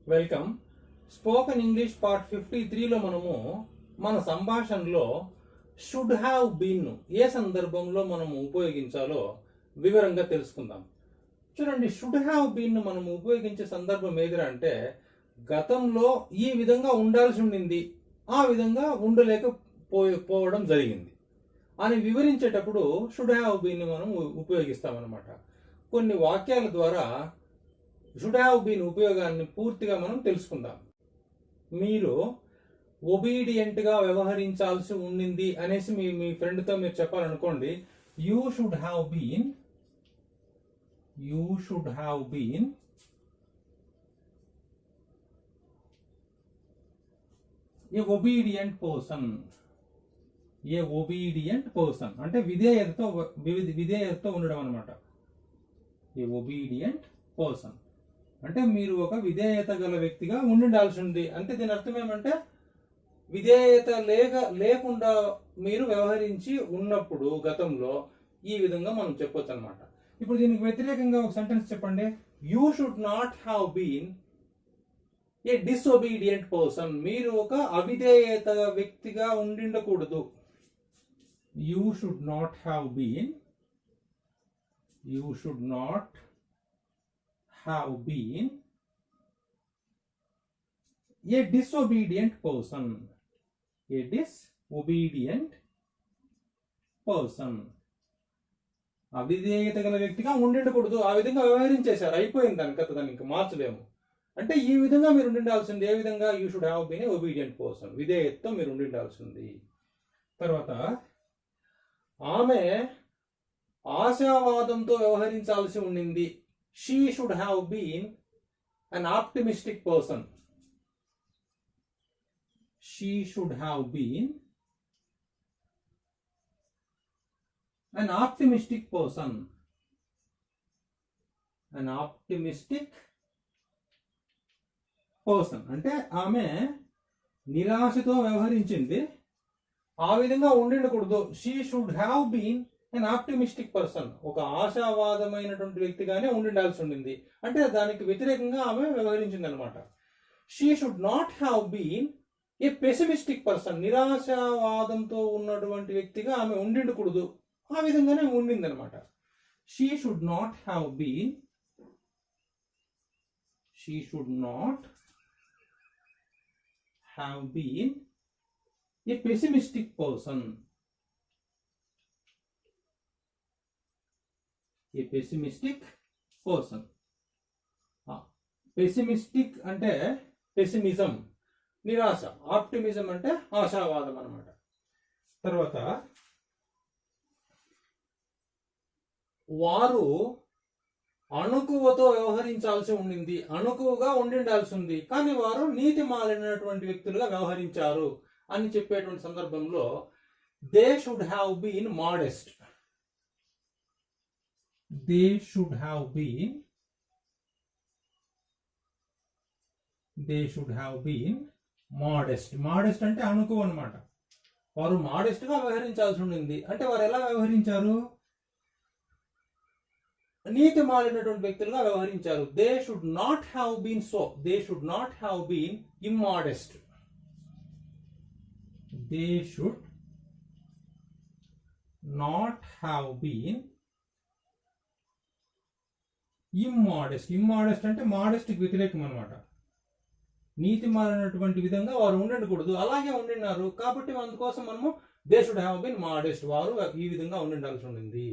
Welcome. Spoken English part 53లో మనము మన సంభాషణలో షుడ్ హ్యావ్ బీన్ ఏ సందర్భంలో మనము ఉపయోగించాలో వివరంగా తెలుసుకుందాం. చూడండి, షుడ్ హ్యావ్ బీన్ మనము ఉపయోగించే సందర్భం ఏదిరా అంటే, గతంలో ఈ విధంగా ఉండాల్సి ఉండింది, ఆ విధంగా ఉండలేకపోవడం జరిగింది అని వివరించేటప్పుడు షుడ్ హ్యావ్ బీన్ మనం ఉపయోగిస్తామన్నమాట. కొన్ని వాక్యాల ద్వారా షుడ్ హ్యావ్ బీన్ ఉపయోగాన్ని పూర్తిగా మనం తెలుసుకుందాం. మీరు ఒబీడియంట్గా వ్యవహరించాల్సి ఉండింది అనేసి మీ ఫ్రెండ్తో మీరు చెప్పాలనుకోండి, you should have been a obedient person అంటే విధేయతతో ఉండడం అనమాట. ఏ ఒబీడియంట్ పర్సన్ అంటే మీరు ఒక విధేయత గల వ్యక్తిగా ఉండాల్సి ఉంది. అంటే దీని అర్థం ఏమంటే, విధేయత లేకుండా మీరు వ్యవహరించి ఉన్నప్పుడు గతంలో ఈ విధంగా మనం చెప్పొచ్చు అనమాట. ఇప్పుడు దీనికి వ్యతిరేకంగా ఒక సెంటెన్స్ చెప్పండి. You should not have been a disobedient person. మీరు ఒక అవిధేయత వ్యక్తిగా ఉండకూడదు. You should not have been a disobedient person. అవిధేయత గల వ్యక్తిగా ఉండకూడదు. ఆ విధంగా వ్యవహరించేశారు, అయిపోయింది దాని కథ, దాన్ని ఇంకా మార్చలేము. అంటే ఈ విధంగా మీరు ఉండాల్సింది. ఏ విధంగా? You should have been a obedient person. విధేయతతో మీరు ఉండాల్సింది. తర్వాత, ఆమె ఆశావాదంతో వ్యవహరించాల్సి ఉండింది. She should have been an optimistic person. She should have been an optimistic person. అంటే ఆమె నిరాశతో వ్యవహరించింది, ఆ విధంగా ఉండకూడదు. She should have been an optimistic person. ఒక ఆశావాదమైనటువంటి వ్యక్తిగానే ఉండాల్సి ఉండింది. అంటే దానికి వ్యతిరేకంగా ఆమె వ్యవహరించింది అనమాట. She should not have been a pessimistic person. నిరాశావాదంతో ఉన్నటువంటి వ్యక్తిగా ఆమె ఉండకూడదు, ఆ విధంగానే ఉండింది అనమాట. She should not have been a pessimistic person. Pessimistic అంటే పెసిమిజం, నిరాశ. ఆప్టిమిజం అంటే ఆశావాదం అన్నమాట. తర్వాత, వారు అణకువతో వ్యవహరించాల్సి ఉండింది, అణకువగా ఉండాల్సి ఉంది, కానీ వారు నీతి మాలినటువంటి వ్యక్తులుగా వ్యవహరించారు అని చెప్పేటువంటి సందర్భంలో they should have been modest. They should have been modest. Modest అంటే అణుకు అన్నమాట. వారు మోడెస్ట్ గా వ్యవహరించాల్సి ఉండింది. అంటే వారు ఎలా వ్యవహరించారు? నీతి మాలినటువంటి వ్యక్తులుగా వ్యవహరించారు. They should not have been so. They should not have been immodest. They should not have been ఇమ్మోడెస్ట్ అంటే మోడెస్ట్కి వ్యతిరేకం అనమాట. నీతి మారినటువంటి విధంగా వారు ఉండకూడదు, అలాగే ఉండినారు. కాబట్టి అందుకోసం మనము they should have been modest. వారు ఈ విధంగా ఉండాల్సి ఉండింది.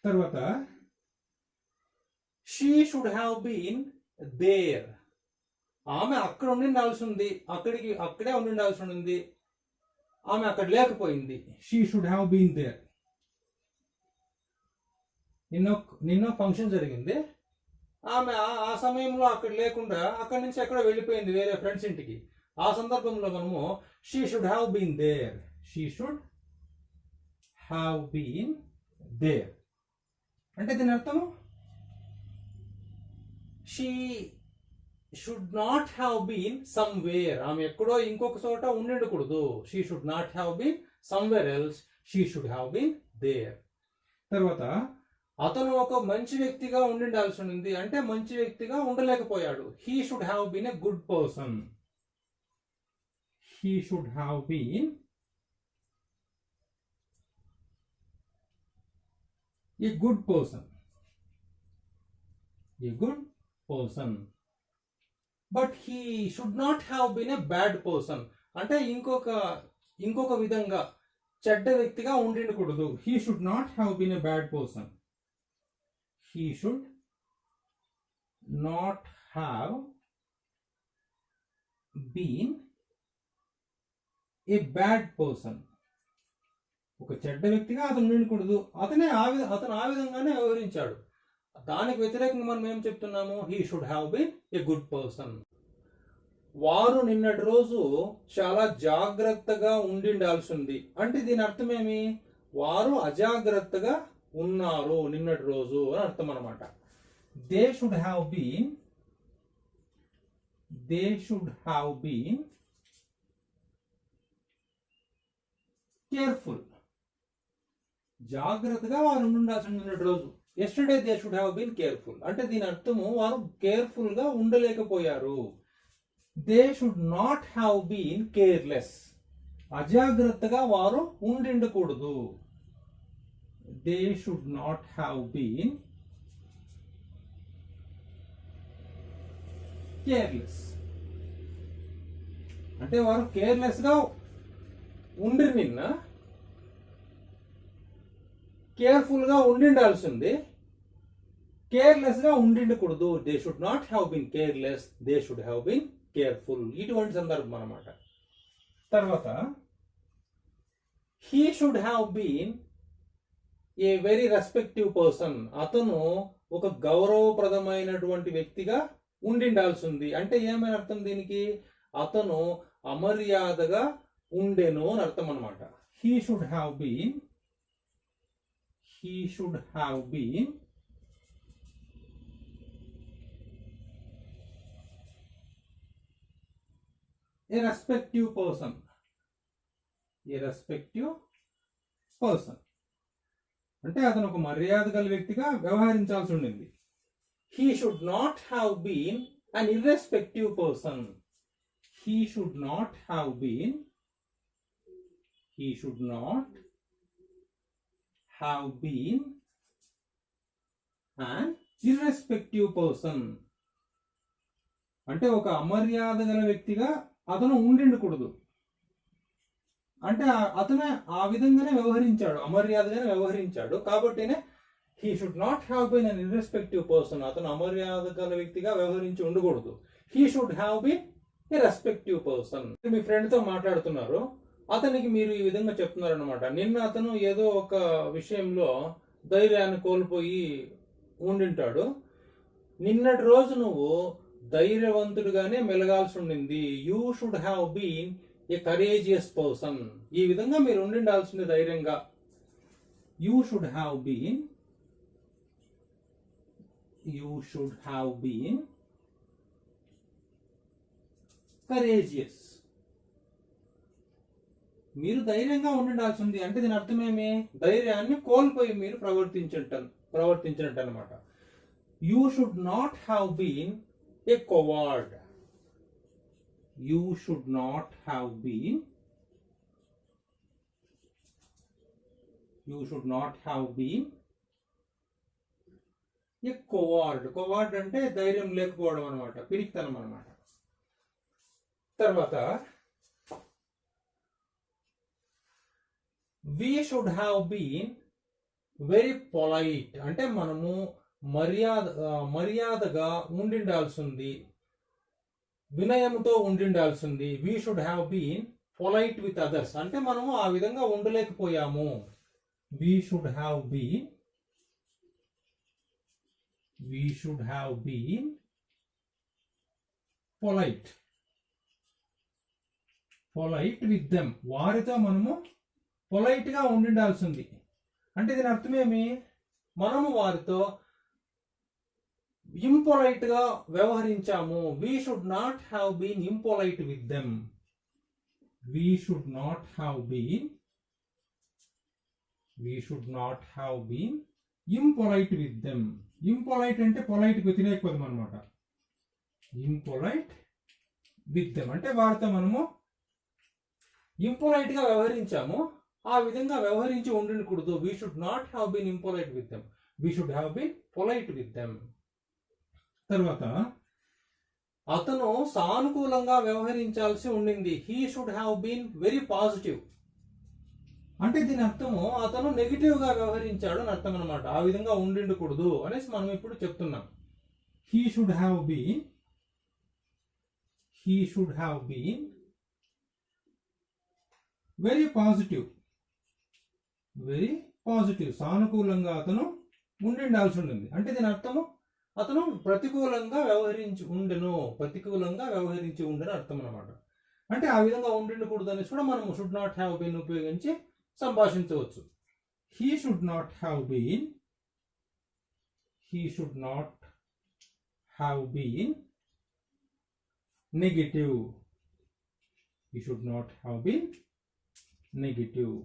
తర్వాత, she should have been there. ఆమె అక్కడ ఉండాల్సి ఉంది, అక్కడే ఉండాల్సి ఉండింది, ఆమె అక్కడ లేకపోయింది. She should have been there. నిన్న ఫంక్షన్ జరిగింది, ఆమె ఆ సమయంలో అక్కడ లేకుండా అక్కడి నుంచి ఎక్కడ వెళ్ళిపోయింది వేరే ఫ్రెండ్స్ ఇంటికి. ఆ సందర్భంలో మనము she should have been there. అంటే దీని అర్థము, she should not have been somewhere. ఆమె ఎక్కడో ఇంకొక చోట ఉండకూడదు. She should not have been somewhere else. She should have been there. తర్వాత, అతను ఒక మంచి వ్యక్తిగా ఉండాల్సి ఉంది, అంటే మంచి వ్యక్తిగా ఉండలేకపోయాడు. He should have been a good person. He should have been a good person. A good person. But he should not have been a bad person. అంటే ఇంకొక విధంగా చెడ్డ వ్యక్తిగా ఉండకూడదు. He should not have been a bad person. He should not have been a bad person. ఒక చెడ్డ వ్యక్తిగా అతను ఉండకూడదు. అతను ఆ విధంగానే వ్యవహరించాడు. దానికి వ్యతిరేకంగా మనం ఏం చెప్తున్నాము? He should have been a good person. వారు నిన్నటి రోజు చాలా జాగ్రత్తగా ఉండాల్సి ఉంది. అంటే దీని అర్థం ఏమి? వారు అజాగ్రత్తగా ఉన్నారు నిన్నటి రోజు అని అర్థం అనమాట. They should have been careful. జాగ్రత్తగా వారు ఉండాల్సి నిన్నటి రోజు. Yesterday they should have been careful. అంటే దీని అర్థము వారు కేర్ఫుల్ గా ఉండలేకపోయారు. They should not have been careless. అజాగ్రత్తగా వారు ఉండకూడదు. They should not have been careless. అంటే వారు కేర్లెస్ గా నిన్న కేర్ఫుల్ గా ఉండాల్సింది, కేర్లెస్ గా ఉండకూడదు. They should not have been careless, they should have been careful. ఇటువంటి సందర్భం అన్నమాట. తర్వాత he should have been a very respective person. అతను ఒక గౌరవప్రదమైనటువంటి వ్యక్తిగా ఉండాల్సి ఉంది. అంటే ఏమైనా అర్థం దీనికి? అతను అమర్యాదగా ఉండెను అని అర్థం అనమాట. He should have been a respective person. అంటే అతను ఒక మర్యాద గల వ్యక్తిగా వ్యవహరించాల్సి ఉండింది. He should not have been an irrespective person. He should not have been an irrespective person. అంటే ఒక అమర్యాద గల వ్యక్తిగా అతను ఉండకూడదు. అంటే అతనే ఆ విధంగానే వ్యవహరించాడు, అమర్యాదగానే వ్యవహరించాడు. కాబట్టినే he should not have been an irrespective person. అతను అమర్యాద గల వ్యక్తిగా వ్యవహరించి ఉండకూడదు. He should have been a respective person. మీ ఫ్రెండ్ తో మాట్లాడుతున్నారు, అతనికి మీరు ఈ విధంగా చెప్తున్నారు అనమాట. నిన్న అతను ఏదో ఒక విషయంలో ధైర్యాన్ని కోల్పోయి ఉండింటాడు. నిన్నటి రోజు నువ్వు ధైర్యవంతుడిగానే మెలగాల్సి ఉండింది. You should have been a courageous person. ఈ విధంగా మీరు ఉండాల్సింది ధైర్యంగా. You should have been courageous. మీరు ధైర్యంగా ఉండాల్సి ఉంది. అంటే దీని అర్థమేమి? ధైర్యాన్ని కోల్పోయి మీరు ప్రవర్తించినట్టు అనమాట. You should not have been a coward. You should not have been a coward. Coward అంటే ధైర్యం లేకపోవడం అనమాట, పిరికితనం అనమాట. తర్వాత we should have been very polite. అంటే మనము మర్యాదగా ఉండాల్సి ఉంది, వినయంతో ఉండాల్సి ఉంది. we should have been polite with others. అంటే మనము ఆ విధంగా ఉండలేకపోయాము. we should have been polite with them. వారితో మనము పొలైట్ గా ఉండాల్సింది. అంటే దీని అర్థమేమి? మనము వారితో ఇంపొలైట్ గా వ్యవహరించాము. We should not have been impolite with them. We should not have been impolite with them. Impolite అంటే పొలైట్కి వ్యతిరేక పదం అనమాట. ఇంపొలైట్ విత్ దెమ్ అంటే వారితో మనము ఇంపొలైట్గా వ్యవహరించాము, ఆ విధంగా వ్యవహరించి ఉండకూడదు. We should not have been impolite with them, we should have been polite with them. తర్వాత అతను సానుకూలంగా వ్యవహరించాల్సి ఉండింది. He should have been very positive అంటే దీని అర్థము అతను నెగిటివ్ గా వ్యవహరించాడు అని అర్థం అనమాట. ఆ విధంగా ఉండిండకూడదు అనేసి మనం ఇప్పుడు చెప్తున్నాం. He should have been very positive, సానుకూలంగా అతను ఉండాల్సి ఉండింది. అంటే దీని అర్థము అతను ప్రతికూలంగా వ్యవహరించి ఉండను అర్థం అనమాట. అంటే ఆ విధంగా ఉండిండకూడదు అనేసి కూడా మనం షుడ్ నాట్ హ్యావ్ బీన్ ఉపయోగించి సంభాషించవచ్చు. He should not have been negative.